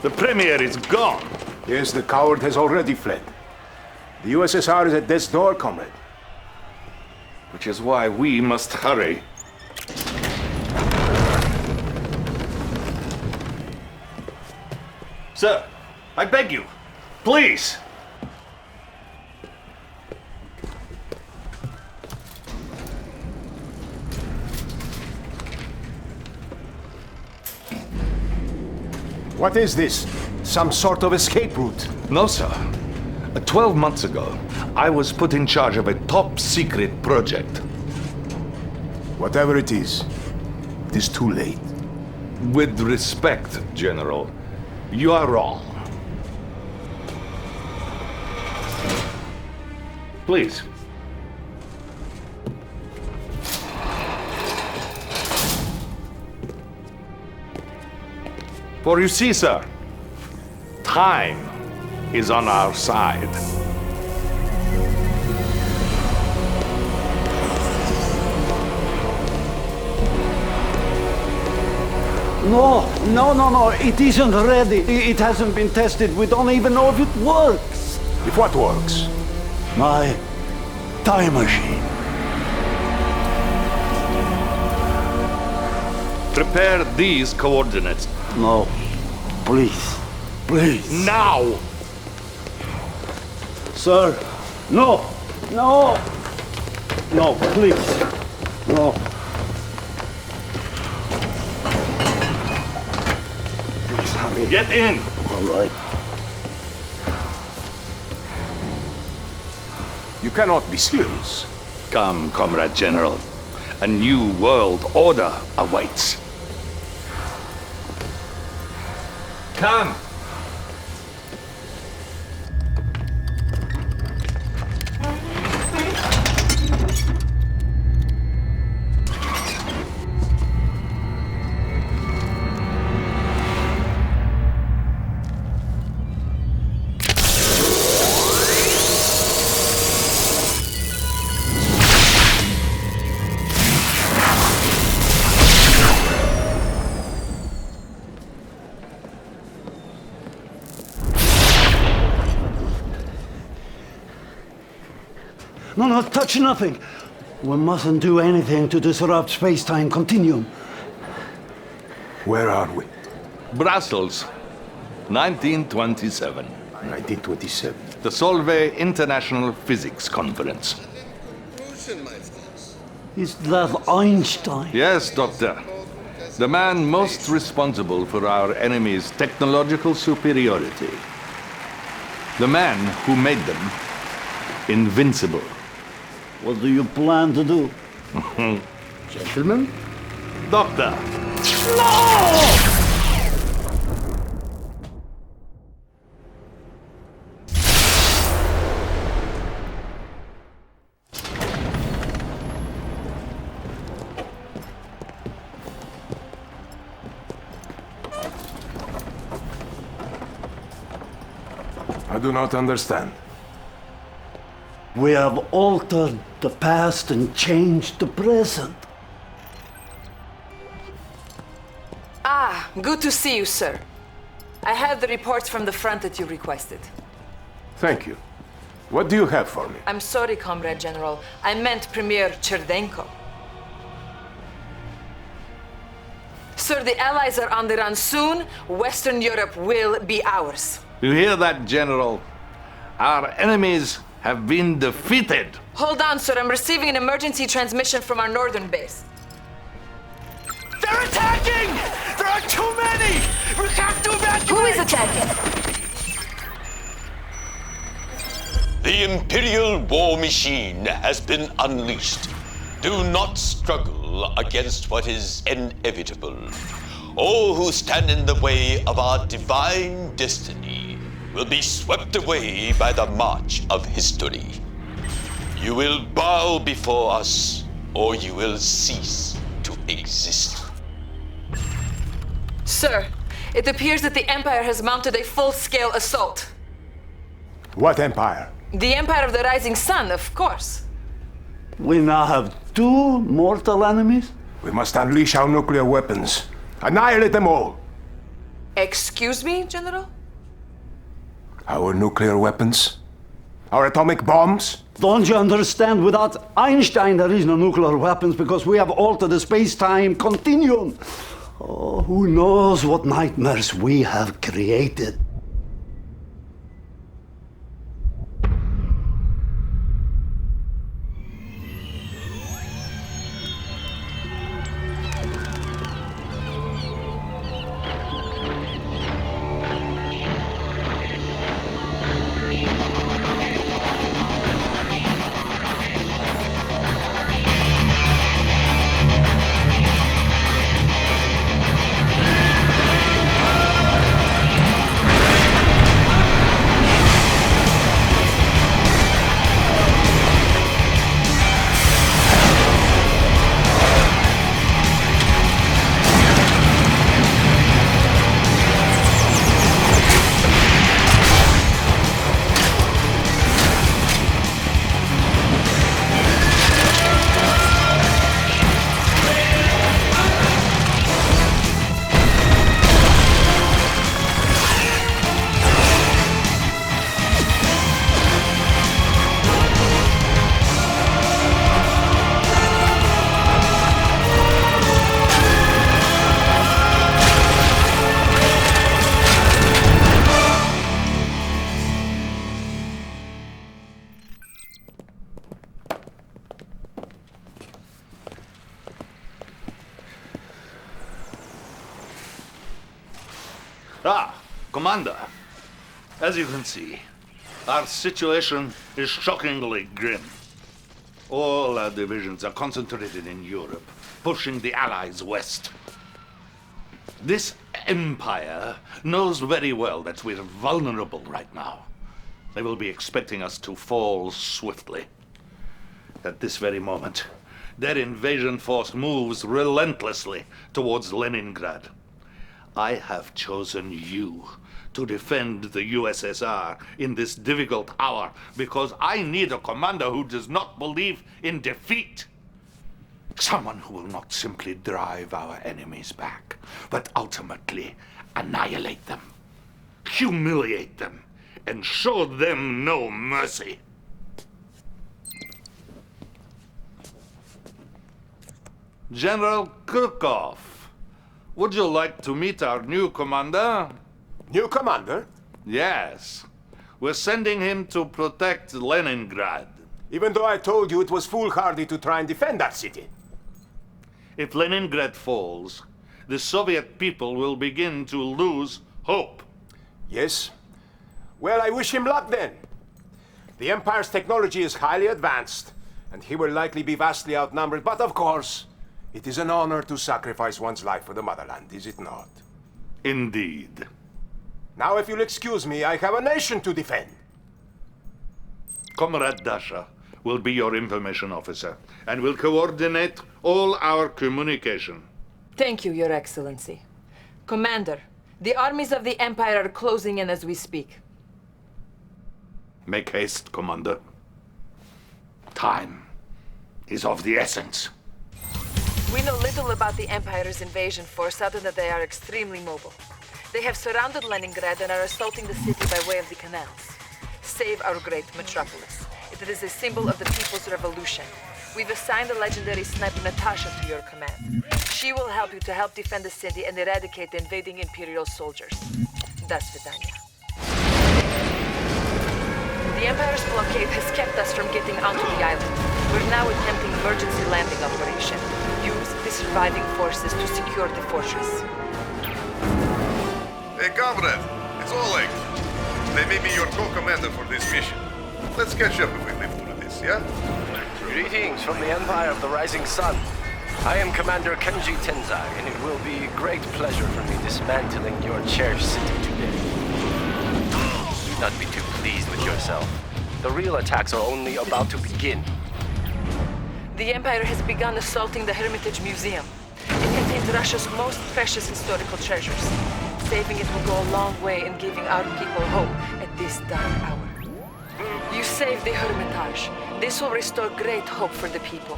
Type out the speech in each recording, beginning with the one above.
The Premier is gone. Yes, the coward has already fled. The USSR is at death's door, comrade. Which is why we must hurry. Sir, I beg you, please. What is this? Some sort of escape route? No, sir. 12 months ago, I was put in charge of a top-secret project. Whatever it is too late. With respect, General, you are wrong. Please. For you see, sir, time is on our side. No, it isn't ready. It hasn't been tested. We don't even know if it works. If what works? My time machine. Prepare these coordinates. No, please. Now! Sir, no, please, no. Please, hurry. Get in! All right. You cannot be serious. Come, Comrade General. A new world order awaits. Come! No, touch nothing. We mustn't do anything to disrupt space-time continuum. Where are we? Brussels, 1927. 1927. The Solvay International Physics Conference. Is that Einstein? Yes, Doctor. The man most responsible for our enemy's technological superiority. The man who made them invincible. What do you plan to do? Gentlemen? Doctor! I do not understand. We have altered the past and changed the present. Ah, good to see you, sir. I have the reports from the front that you requested. Thank you. What do you have for me? I'm sorry, Comrade General. I meant Premier Cherdenko. Sir, the Allies are on the run soon. Western Europe will be ours. You hear that, General? Our enemies have been defeated. Hold on, sir. I'm receiving an emergency transmission from our northern base. They're attacking! There are too many! We have to evacuate! Who is attacking? The Imperial war machine has been unleashed. Do not struggle against what is inevitable. All who stand in the way of our divine destiny will be swept away by the march of history. You will bow before us, or you will cease to exist. Sir, it appears that the Empire has mounted a full-scale assault. What empire? The Empire of the Rising Sun, of course. We now have two mortal enemies? We must unleash our nuclear weapons. Annihilate them all. Excuse me, General? Our nuclear weapons? Our atomic bombs? Don't you understand? Without Einstein, there is no nuclear weapons because we have altered the space-time continuum. Oh, who knows what nightmares we have created. Commander, as you can see, our situation is shockingly grim. All our divisions are concentrated in Europe, pushing the Allies west. This empire knows very well that we're vulnerable right now. They will be expecting us to fall swiftly. At this very moment, their invasion force moves relentlessly towards Leningrad. I have chosen you to defend the USSR in this difficult hour because I need a commander who does not believe in defeat. Someone who will not simply drive our enemies back, but ultimately annihilate them, humiliate them, and show them no mercy. General Kirkov, would you like to meet our new commander? New commander? Yes. We're sending him to protect Leningrad. Even though I told you it was foolhardy to try and defend that city. If Leningrad falls, the Soviet people will begin to lose hope. Yes? Well, I wish him luck then. The Empire's technology is highly advanced, and he will likely be vastly outnumbered, but of course, it is an honor to sacrifice one's life for the motherland, is it not? Indeed. Now, if you'll excuse me, I have a nation to defend. Comrade Dasha will be your information officer and will coordinate all our communication. Thank you, Your Excellency. Commander, the armies of the Empire are closing in as we speak. Make haste, Commander. Time is of the essence. We know little about the Empire's invasion force other than they are extremely mobile. They have surrounded Leningrad and are assaulting the city by way of the canals. Save our great metropolis. It is a symbol of the people's revolution. We've assigned the legendary sniper Natasha to your command. She will help you to help defend the city and eradicate the invading Imperial soldiers. Das Vidanya. The Empire's blockade has kept us from getting onto the island. We're now attempting emergency landing operation. Use the surviving forces to secure the fortress. Hey, comrade, it's Oleg. They made me your co-commander for this mission. Let's catch up if we live through this, yeah? Greetings from the Empire of the Rising Sun. I am Commander Kenji Tenzai, and it will be a great pleasure for me dismantling your cherished city today. Do not be too pleased with yourself. The real attacks are only about to begin. The Empire has begun assaulting the Hermitage Museum. It contains Russia's most precious historical treasures. Saving it will go a long way in giving our people hope at this dark hour. You saved the Hermitage. This will restore great hope for the people.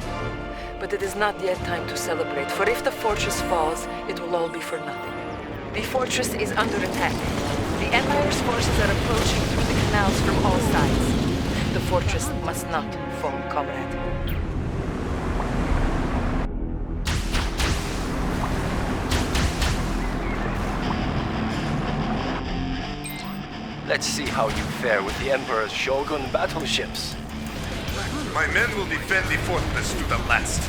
But it is not yet time to celebrate, for if the fortress falls, it will all be for nothing. The fortress is under attack. The Empire's forces are approaching through the canals from all sides. The fortress must not fall, comrade. Let's see how you fare with the Emperor's Shogun battleships. My men will defend the fortress to the last.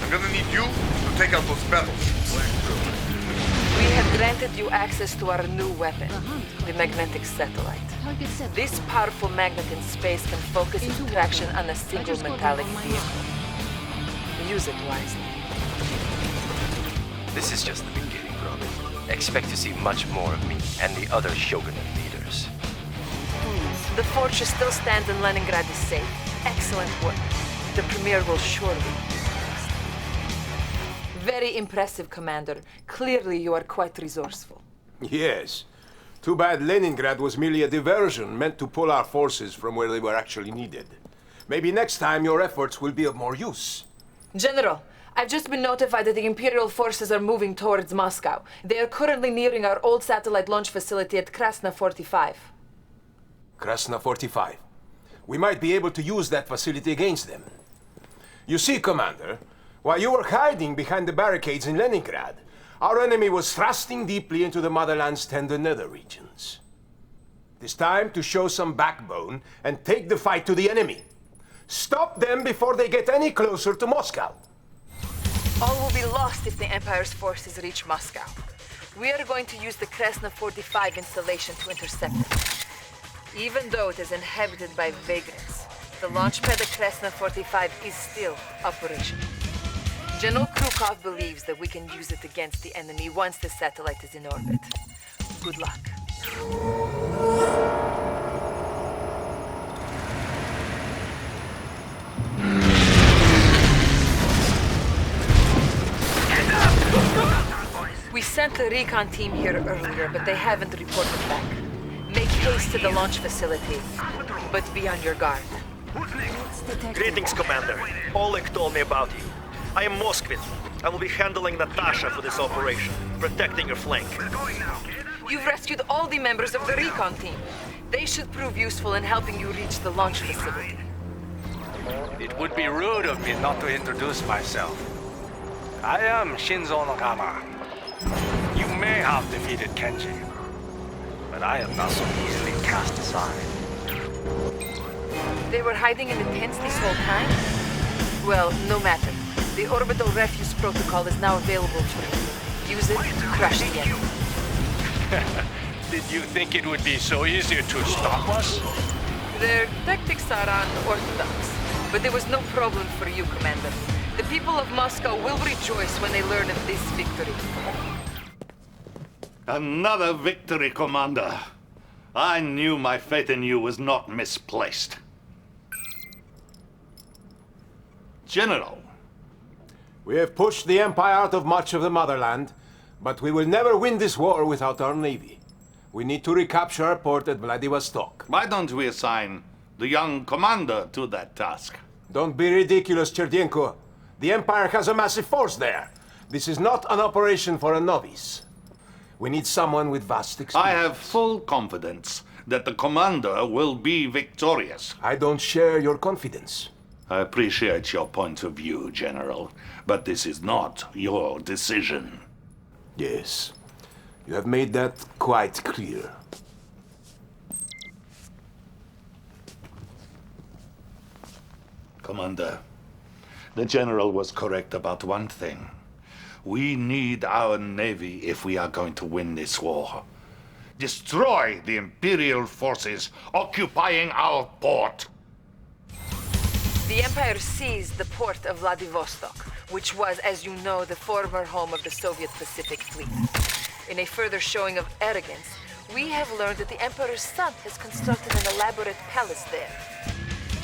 I'm gonna need you to take out those battleships. We have granted you access to our new weapon, the magnetic satellite. This powerful magnet in space can focus its traction on a single metallic vehicle. Use it wisely. This is just the beginning, brother. Expect to see much more of me and the other Shogunate leaders. The fortress still stands and Leningrad is safe. Excellent work. The Premier will surely be impressed. Very impressive, Commander. Clearly you are quite resourceful. Yes. Too bad Leningrad was merely a diversion meant to pull our forces from where they were actually needed. Maybe next time your efforts will be of more use. General, I've just been notified that the Imperial forces are moving towards Moscow. They are currently nearing our old satellite launch facility at Krasna 45. Krasna 45. We might be able to use that facility against them. You see, Commander, while you were hiding behind the barricades in Leningrad, our enemy was thrusting deeply into the motherland's tender nether regions. It is time to show some backbone and take the fight to the enemy. Stop them before they get any closer to Moscow. All will be lost if the Empire's forces reach Moscow. We are going to use the Krasna 45 installation to intercept it. Even though it is inhabited by vagrants, the launchpad at Krasna 45 is still operational. General Krukov believes that we can use it against the enemy once the satellite is in orbit. Good luck. We sent the recon team here earlier, but they haven't reported back. Make haste to the launch facility, but be on your guard. Greetings, Commander. Oleg told me about you. I am Moskvin. I will be handling Natasha for this operation, protecting your flank. You've rescued all the members of the recon team. They should prove useful in helping you reach the launch facility. It would be rude of me not to introduce myself. I am Shinzo Nagama. You may have defeated Kenji, but I am not so easily cast aside. They were hiding in the tents this whole time? Well, no matter. The orbital refuse protocol is now available to you. Use it to crush the enemy. Did you think it would be so easy to stop us? Their tactics are unorthodox, but there was no problem for you, Commander. The people of Moscow will rejoice when they learn of this victory. Another victory, Commander. I knew my faith in you was not misplaced. General. We have pushed the Empire out of much of the motherland, but we will never win this war without our navy. We need to recapture our port at Vladivostok. Why don't we assign the young commander to that task? Don't be ridiculous, Cherdienko. The Empire has a massive force there. This is not an operation for a novice. We need someone with vast experience. I have full confidence that the commander will be victorious. I don't share your confidence. I appreciate your point of view, General, but this is not your decision. Yes, you have made that quite clear. Commander, the General was correct about one thing. We need our navy if we are going to win this war. Destroy the Imperial forces occupying our port. The Empire seized the port of Vladivostok, which was, as you know, the former home of the Soviet Pacific Fleet. In a further showing of arrogance, we have learned that the Emperor's son has constructed an elaborate palace there.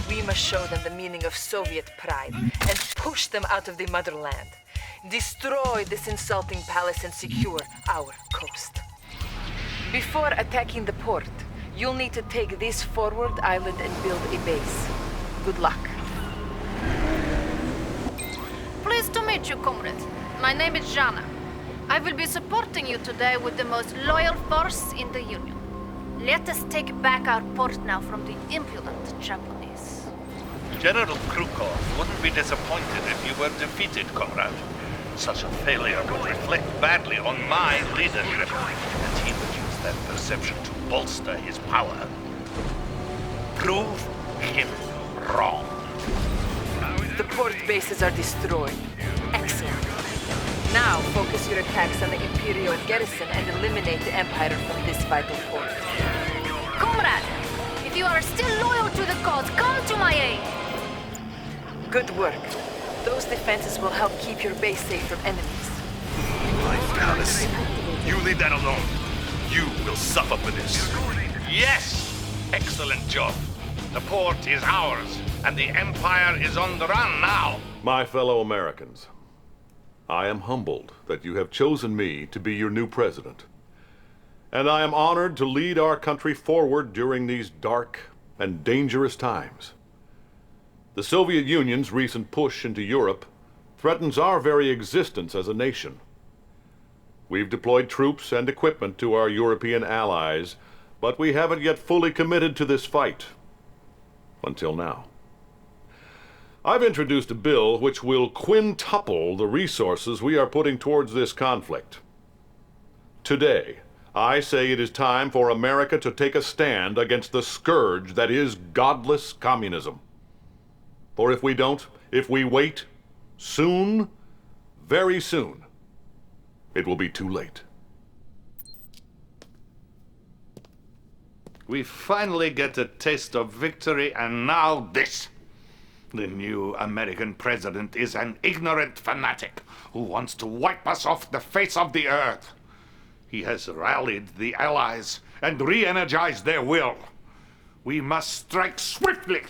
We must show them the meaning of Soviet pride and push them out of the motherland. Destroy this insulting palace and secure our coast. Before attacking the port, you'll need to take this forward island and build a base. Good luck. Pleased to meet you, comrade. My name is Jana. I will be supporting you today with the most loyal force in the Union. Let us take back our port now from the impudent Japanese. General Krukov wouldn't be disappointed if you were defeated, comrade. Such a failure would reflect badly on my leadership, and he would use that perception to bolster his power. Prove him wrong. The port bases are destroyed. Excellent. Now focus your attacks on the Imperial garrison and eliminate the Empire from this vital port. Comrade, if you are still loyal to the cause, come to my aid. Good work. Those defenses will help keep your base safe from enemies. My palace. You leave that alone. You will suffer for this. Yes! Excellent job. The port is ours, and the Empire is on the run now. My fellow Americans, I am humbled that you have chosen me to be your new president. And I am honored to lead our country forward during these dark and dangerous times. The Soviet Union's recent push into Europe threatens our very existence as a nation. We've deployed troops and equipment to our European allies, but we haven't yet fully committed to this fight. Until now. I've introduced a bill which will quintuple the resources we are putting towards this conflict. Today, I say it is time for America to take a stand against the scourge that is godless communism. For if we don't, if we wait, soon, very soon, it will be too late. We finally get a taste of victory, and now this. The new American president is an ignorant fanatic who wants to wipe us off the face of the earth. He has rallied the Allies and re-energized their will. We must strike swiftly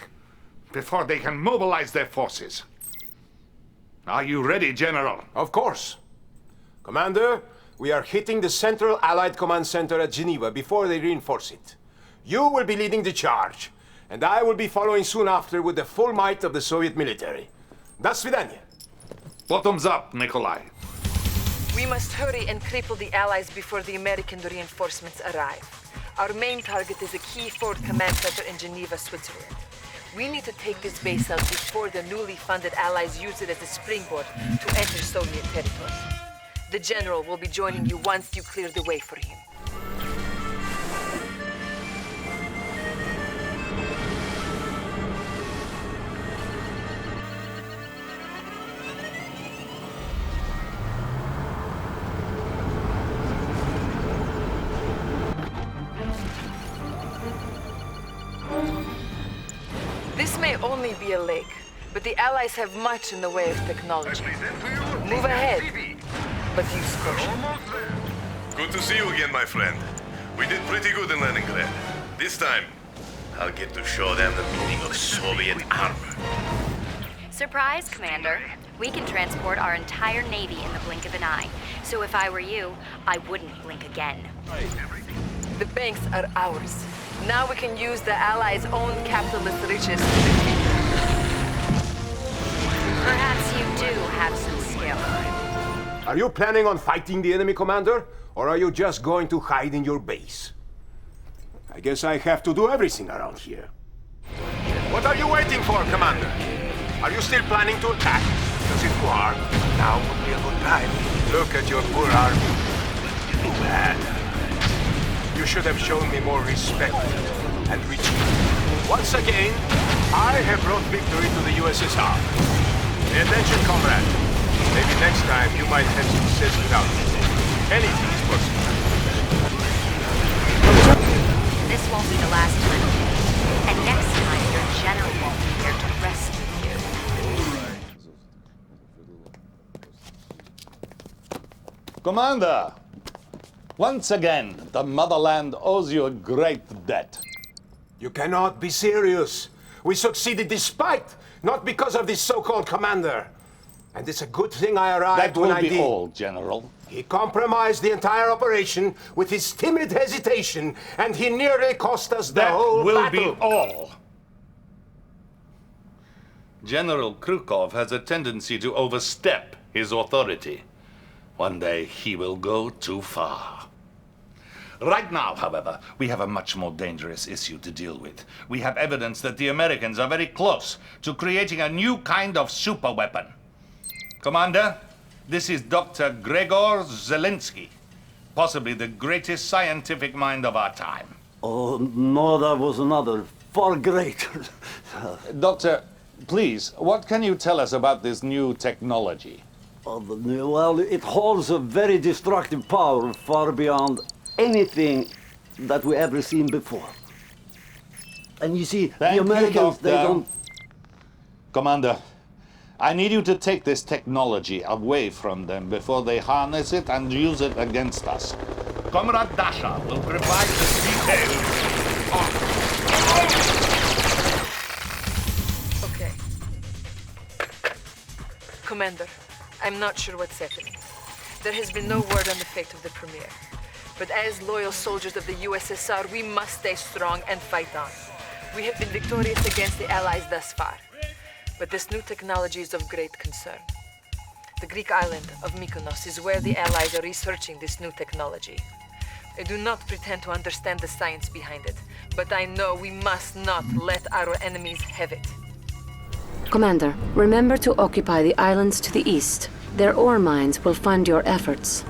before they can mobilize their forces. Are you ready, General? Of course. Commander, we are hitting the Central Allied Command Center at Geneva before they reinforce it. You will be leading the charge, and I will be following soon after with the full might of the Soviet military. До свидания. Bottoms up, Nikolai. We must hurry and cripple the Allies before the American reinforcements arrive. Our main target is a key forward command center in Geneva, Switzerland. We need to take this base out before the newly funded Allies use it as a springboard to enter Soviet territory. The General will be joining you once you clear the way for him. This may only be a lake, but the Allies have much in the way of technology. Move ahead, but use caution. Good to see you again, my friend. We did pretty good in Leningrad. This time, I'll get to show them the meaning of Soviet armor. Surprise, Commander. We can transport our entire navy in the blink of an eye. So if I were you, I wouldn't blink again. The banks are ours. Now we can use the Allies' own capitalist riches to defeat them. Perhaps you do have some skill. Are you planning on fighting the enemy, Commander? Or are you just going to hide in your base? I guess I have to do everything around here. What are you waiting for, Commander? Are you still planning to attack? Because if you are, now would be a good time. Look at your poor army. Too bad. You should have shown me more respect and retreat. Once again, I have brought victory to the USSR. Pay attention, comrade. Maybe next time you might have success without me. Anything is possible. This won't be the last time. And next time, your general won't be here to rescue you. Commander! Once again, the motherland owes you a great debt. You cannot be serious. We succeeded despite, not because of this so-called commander. And it's a good thing I arrived when I did. That will be all, General. He compromised the entire operation with his timid hesitation, and he nearly cost us the whole battle. That will be all. General Krukov has a tendency to overstep his authority. One day he will go too far. Right now, however, we have a much more dangerous issue to deal with. We have evidence that the Americans are very close to creating a new kind of superweapon. Commander, this is Dr. Gregor Zelensky, possibly the greatest scientific mind of our time. Oh, no, that was another, far greater. Doctor, please, what can you tell us about this new technology? Well, it holds a very destructive power far beyond anything that we ever seen before. And you see, the Americans, they don't... Commander, I need you to take this technology away from them before they harness it and use it against us. Comrade Dasha will provide the details. Okay. Commander, I'm not sure what's happening. There has been no word on the fate of the Premier. But as loyal soldiers of the USSR, we must stay strong and fight on. We have been victorious against the Allies thus far. But this new technology is of great concern. The Greek island of Mykonos is where the Allies are researching this new technology. I do not pretend to understand the science behind it, but I know we must not let our enemies have it. Commander, remember to occupy the islands to the east. Their ore mines will fund your efforts.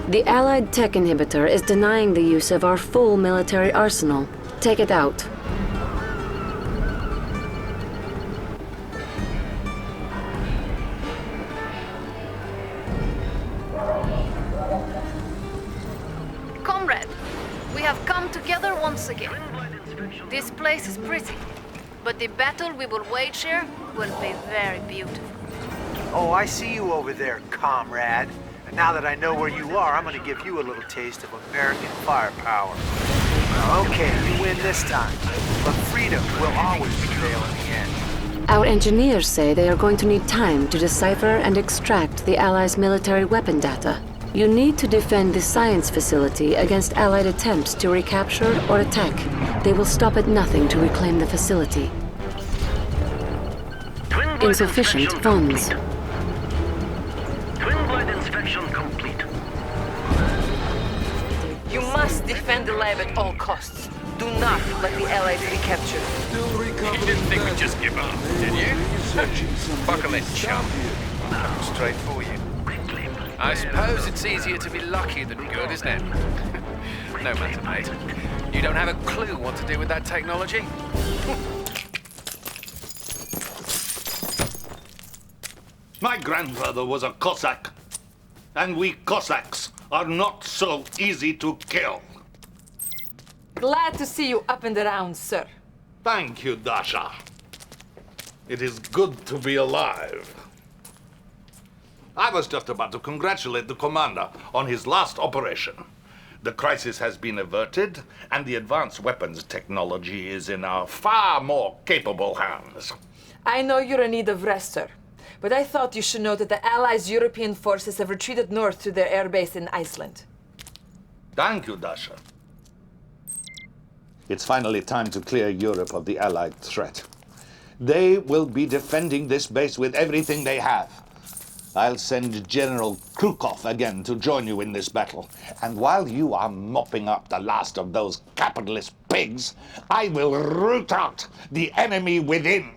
The Allied tech inhibitor is denying the use of our full military arsenal. Take it out. Comrade, we have come together once again. This place is pretty, but the battle we will wage here will be very beautiful. Oh, I see you over there, comrade. And now that I know where you are, I'm going to give you a little taste of American firepower. Okay, you win this time, but freedom will always prevail in the end. Our engineers say they are going to need time to decipher and extract the Allies' military weapon data. You need to defend the science facility against Allied attempts to recapture or attack. They will stop at nothing to reclaim the facility. Insufficient funds. Twin blade inspection complete. You must defend the lab at all costs. Do not let the Allies recapture it. You didn't think we'd just give up, did you? Buckle in, chum. Come straight for you. I suppose it's easier to be lucky than good, isn't it? No matter, mate. You don't have a clue what to do with that technology? My grandfather was a Cossack, and we Cossacks are not so easy to kill. Glad to see you up and around, sir. Thank you, Dasha. It is good to be alive. I was just about to congratulate the commander on his last operation. The crisis has been averted, and the advanced weapons technology is in our far more capable hands. I know you're in need of rest, sir. But I thought you should know that the Allies' European forces have retreated north to their airbase in Iceland. Thank you, Dasha. It's finally time to clear Europe of the Allied threat. They will be defending this base with everything they have. I'll send General Krukov again to join you in this battle. And while you are mopping up the last of those capitalist pigs, I will root out the enemy within.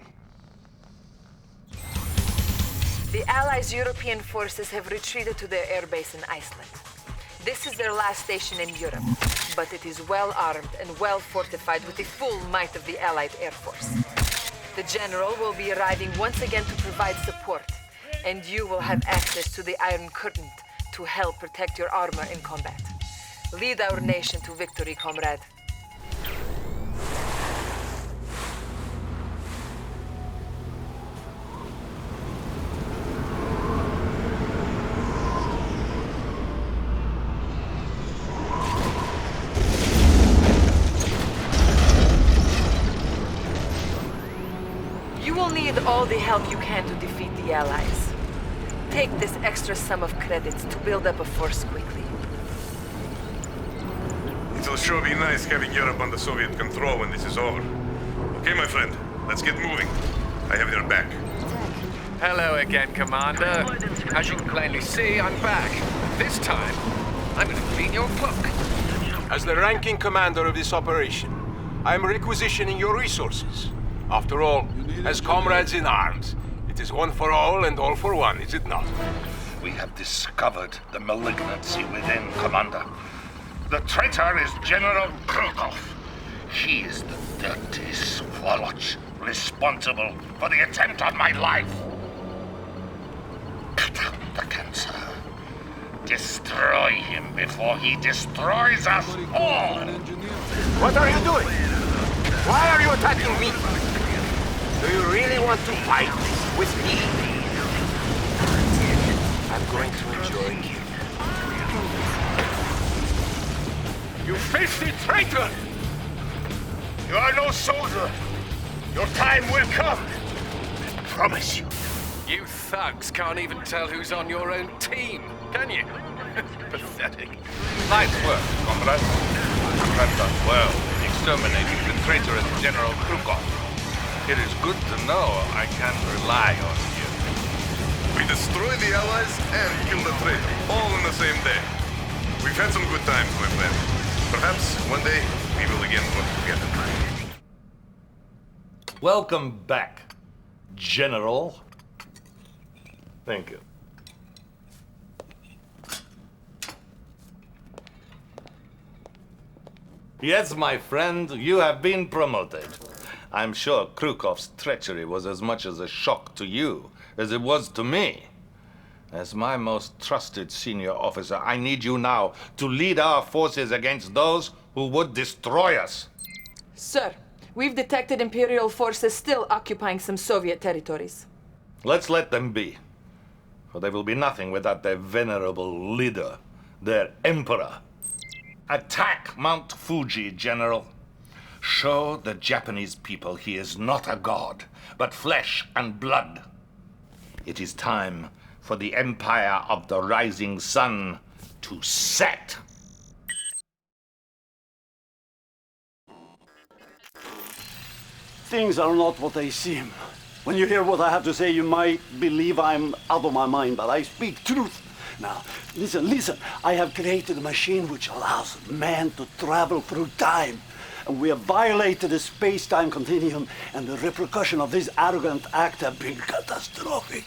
The Allies' European forces have retreated to their airbase in Iceland. This is their last station in Europe, but it is well armed and well fortified with the full might of the Allied Air Force. The General will be arriving once again to provide support, and you will have access to the Iron Curtain to help protect your armor in combat. Lead our nation to victory, comrade. You will need all the help you can to defeat the Allies. Take this extra sum of credits to build up a force quickly. It'll sure be nice having Europe under Soviet control when this is over. Okay, my friend, let's get moving. I have your back. Hello again, Commander. As you can plainly see, I'm back. This time, I'm gonna clean your cloak. As the ranking commander of this operation, I am requisitioning your resources. After all, as comrades in arms, it is one for all and all for one, is it not? We have discovered the malignancy within, Commander. The traitor is General Krukov. He is the dirty swalloch responsible for the attempt on my life. Cut out the cancer. Destroy him before he destroys us all! What are you doing? Why are you attacking me? Do you really want to fight with me? I'm going to enjoy you. You filthy traitor! You are no soldier! Your time will come! I promise you. You thugs can't even tell who's on your own team, can you? Pathetic. Nice work, comrade. You have done well in exterminating the traitorous General Krukov. It is good to know I can rely on you. We destroy the Allies and kill the traitor, all in the same day. We've had some good times, my friend. Perhaps one day we will again work together. Welcome back, General. Thank you. Yes, my friend, you have been promoted. I'm sure Krukov's treachery was as much as a shock to you as it was to me. As my most trusted senior officer, I need you now to lead our forces against those who would destroy us. Sir, we've detected Imperial forces still occupying some Soviet territories. Let's let them be. For they will be nothing without their venerable leader, their emperor. Attack Mount Fuji, General. Show the Japanese people he is not a god, but flesh and blood. It is time for the Empire of the Rising Sun to set. Things are not what they seem. When you hear what I have to say, you might believe I'm out of my mind, but I speak truth. Now, listen. I have created a machine which allows man to travel through time. And we have violated the space-time continuum, and the repercussions of this arrogant act have been catastrophic.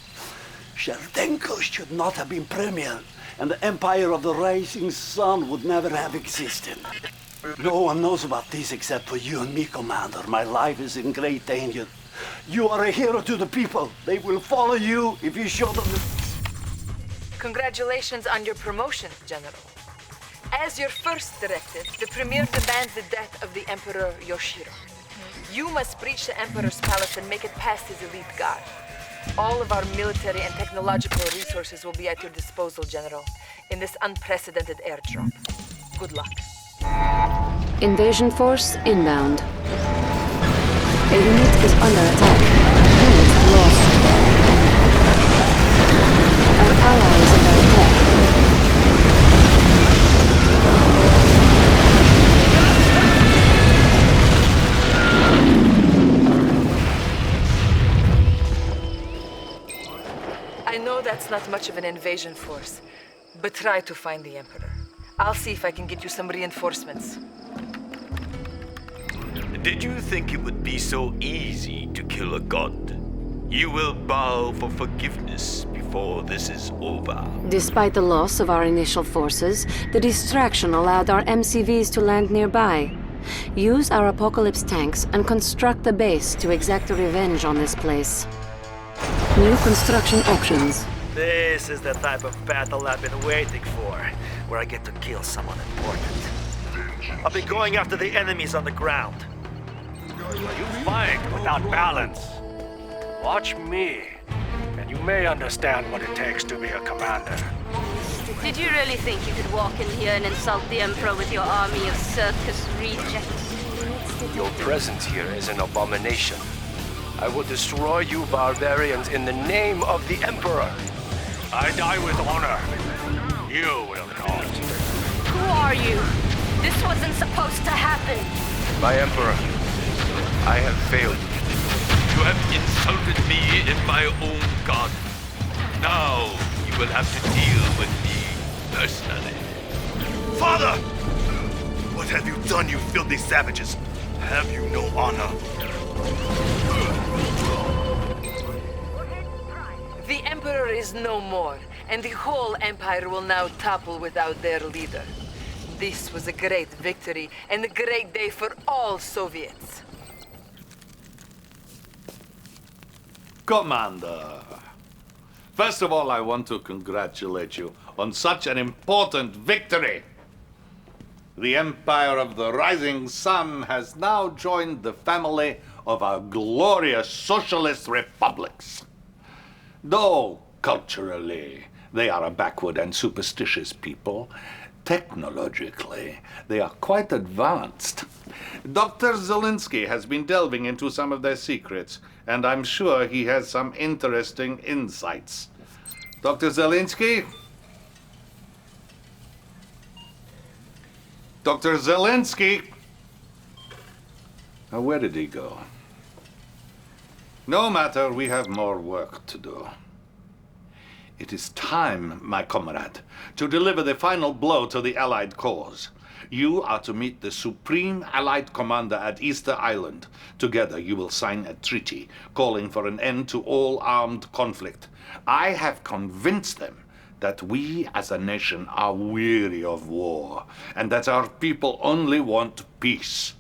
Sherdenko should not have been premier, and the Empire of the Rising Sun would never have existed. No one knows about this except for you and me, Commander. My life is in great danger. You are a hero to the people. They will follow you if you show them the... Congratulations on your promotion, General. As your first directive, the Premier demands the death of the Emperor Yoshiro. You must breach the Emperor's palace and make it past his elite guard. All of our military and technological resources will be at your disposal, General, in this unprecedented airdrop. Good luck. Invasion force inbound. A unit is under attack. Unit lost. An ally is under attack. I know that's not much of an invasion force, but try to find the Emperor. I'll see if I can get you some reinforcements. Did you think it would be so easy to kill a god? You will bow for forgiveness before this is over. Despite the loss of our initial forces, the distraction allowed our MCVs to land nearby. Use our Apocalypse tanks and construct the base to exact revenge on this place. New construction options. This is the type of battle I've been waiting for, where I get to kill someone important. I'll be going after the enemies on the ground. You fight without balance. Watch me, and you may understand what it takes to be a commander. Did you really think you could walk in here and insult the Emperor with your army of circus rejects? Your presence here is an abomination. I will destroy you barbarians in the name of the Emperor. I die with honor. You will not. Who are you? This wasn't supposed to happen. My Emperor, I have failed you. You have insulted me in my own garden. Now you will have to deal with me personally. Father! What have you done, you filthy savages? Have you no honor? The Emperor is no more, and the whole Empire will now topple without their leader. This was a great victory, and a great day for all Soviets. Commander, first of all, I want to congratulate you on such an important victory. The Empire of the Rising Sun has now joined the family of our glorious socialist republics. Though, culturally, they are a backward and superstitious people, technologically, they are quite advanced. Dr. Zelensky has been delving into some of their secrets, and I'm sure he has some interesting insights. Dr. Zelensky? Dr. Zelensky? Now, where did he go? No matter, we have more work to do. It is time, my comrade, to deliver the final blow to the Allied cause. You are to meet the Supreme Allied Commander at Easter Island. Together you will sign a treaty calling for an end to all armed conflict. I have convinced them that we as a nation are weary of war, and that our people only want peace.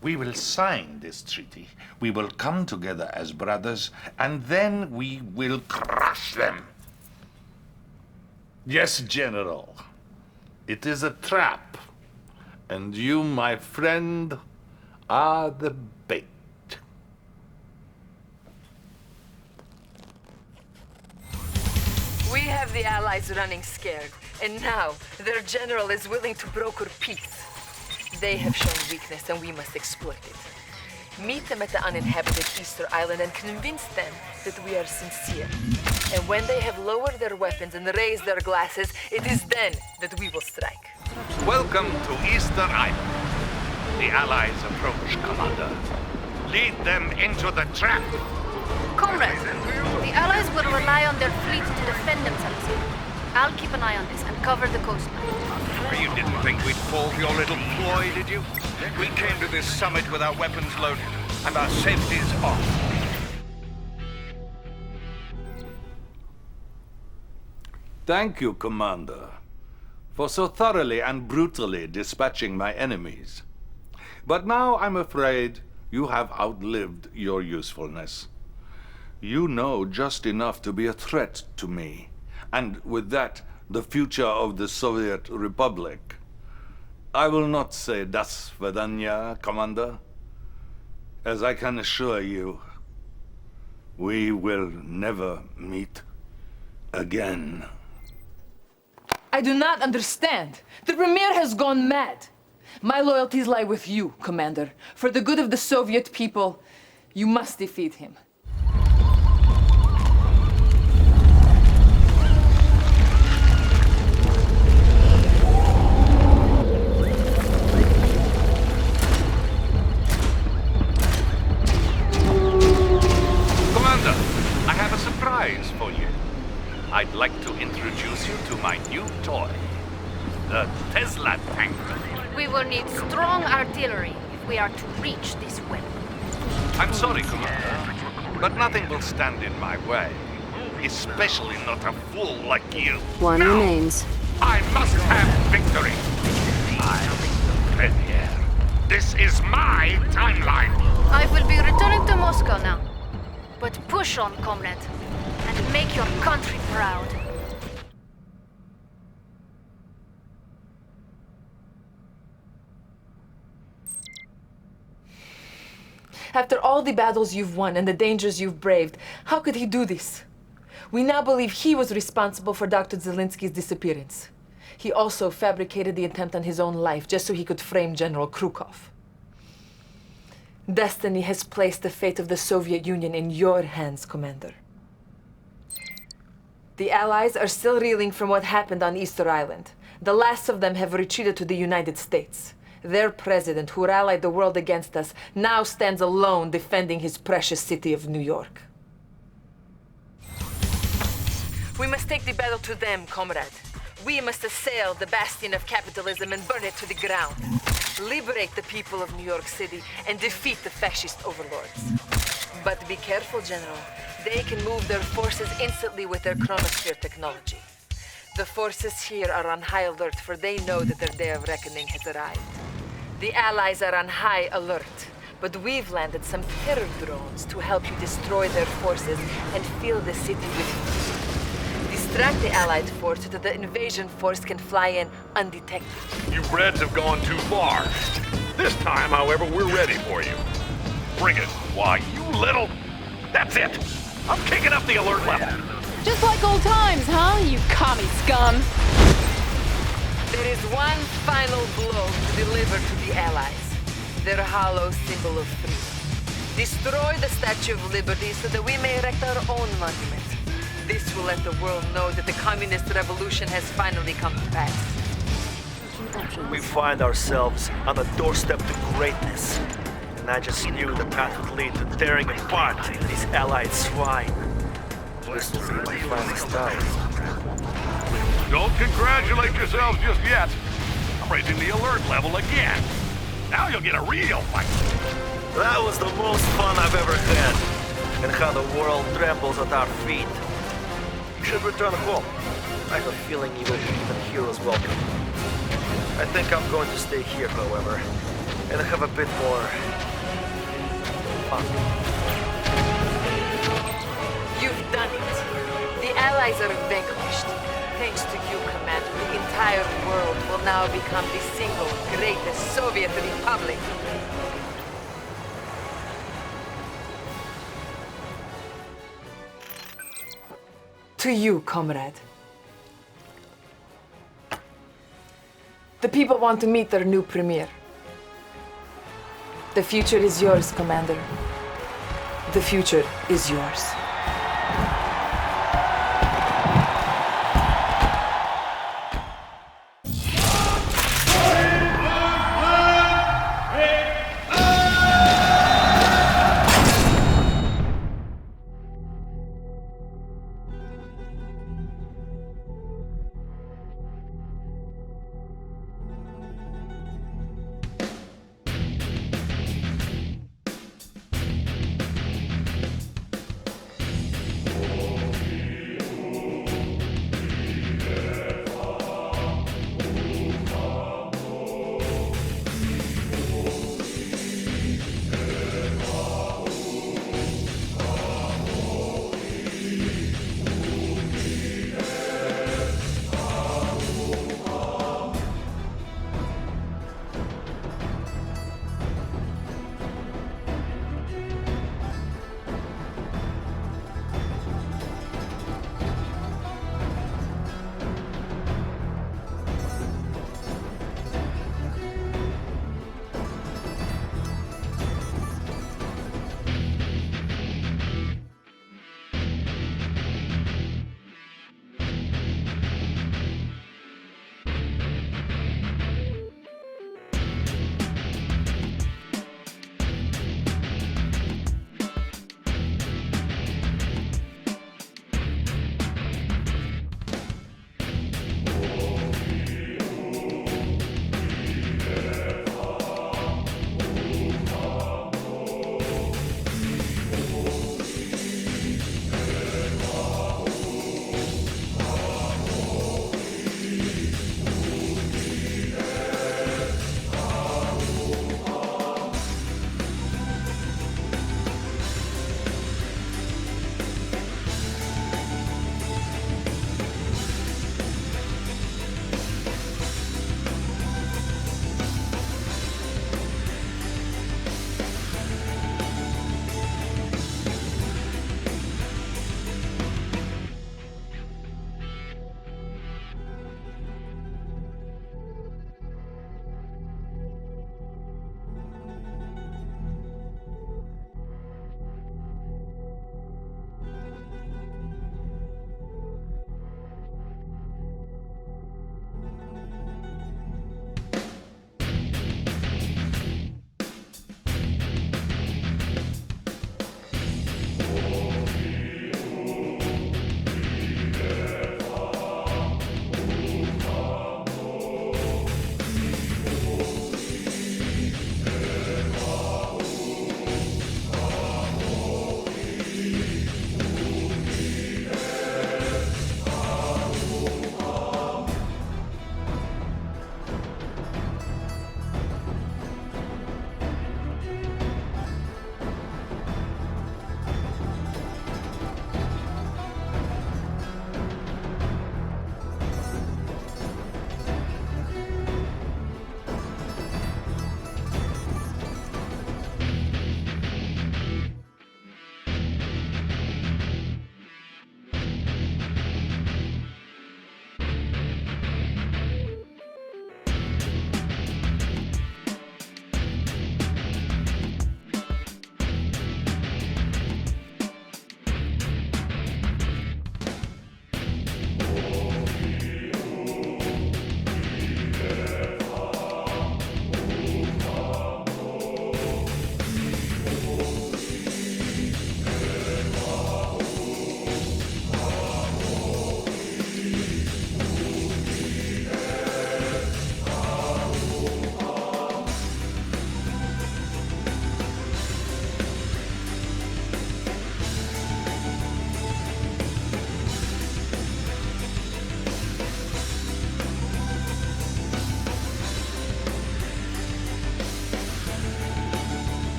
We will sign this treaty. We will come together as brothers, and then we will crush them. Yes, General. It is a trap, and you, my friend, are the bait. We have the Allies running scared, and now their general is willing to broker peace. They have shown weakness, and we must exploit it. Meet them at the uninhabited Easter Island and convince them that we are sincere. And when they have lowered their weapons and raised their glasses, it is then that we will strike. Welcome to Easter Island. The Allies approach, Commander. Lead them into the trap. Comrade, the Allies will rely on their fleet to defend themselves. I'll keep an eye on this and cover the coastline. You didn't think we'd fall for your little ploy, did you? We came to this summit with our weapons loaded, and our safety's off. Thank you, Commander, for so thoroughly and brutally dispatching my enemies. But now I'm afraid you have outlived your usefulness. You know just enough to be a threat to me, and with that, the future of the Soviet Republic. I will not say das Svidaniya, Commander. As I can assure you, we will never meet again. I do not understand. The Premier has gone mad. My loyalties lie with you, Commander. For the good of the Soviet people, you must defeat him. Commander, I have a surprise for you. I'd like to introduce you to my new toy, the Tesla tank. We will need strong artillery if we are to reach this weapon. I'm sorry, Commander, but nothing will stand in my way. Especially not a fool like you. One remains. I must have victory. I'm the Premier. This is my timeline. I will be returning to Moscow now. But push on, comrade, and make your country proud. After all the battles you've won and the dangers you've braved, how could he do this? We now believe he was responsible for Dr. Zelensky's disappearance. He also fabricated the attempt on his own life just so he could frame General Krukov. Destiny has placed the fate of the Soviet Union in your hands, Commander. The Allies are still reeling from what happened on Easter Island. The last of them have retreated to the United States. Their president, who rallied the world against us, now stands alone defending his precious city of New York. We must take the battle to them, comrade. We must assail the bastion of capitalism and burn it to the ground. Liberate the people of New York City and defeat the fascist overlords. But be careful, General. They can move their forces instantly with their chronosphere technology. The forces here are on high alert, for they know that their day of reckoning has arrived. The Allies are on high alert, but we've landed some terror drones to help you destroy their forces and fill the city with fear. Distract the Allied force so that the invasion force can fly in undetected. You Reds have gone too far. This time, however, we're ready for you. Bring it. Why, you little... That's it! I'm kicking up the alert level. Just like old times, huh, you commie scum? There is one final blow to deliver to the Allies. Their hollow symbol of freedom. Destroy the Statue of Liberty so that we may erect our own monument. This will let the world know that the communist revolution has finally come to pass. We find ourselves on the doorstep to greatness. And I just knew the path would lead to tearing apart these allied swine. This will be my finest hour. Don't congratulate yourselves just yet. I'm raising the alert level again. Now you'll get a real fight. That was the most fun I've ever had. And how the world trembles at our feet. You should return home. I have a feeling you will be even heroes welcome. I think I'm going to stay here, however, and have a bit more fun. You've done it. The Allies are vanquished. Thanks to you, Commander, the entire world will now become the single greatest Soviet republic. To you, comrade. The people want to meet their new premier. The future is yours, Commander. The future is yours.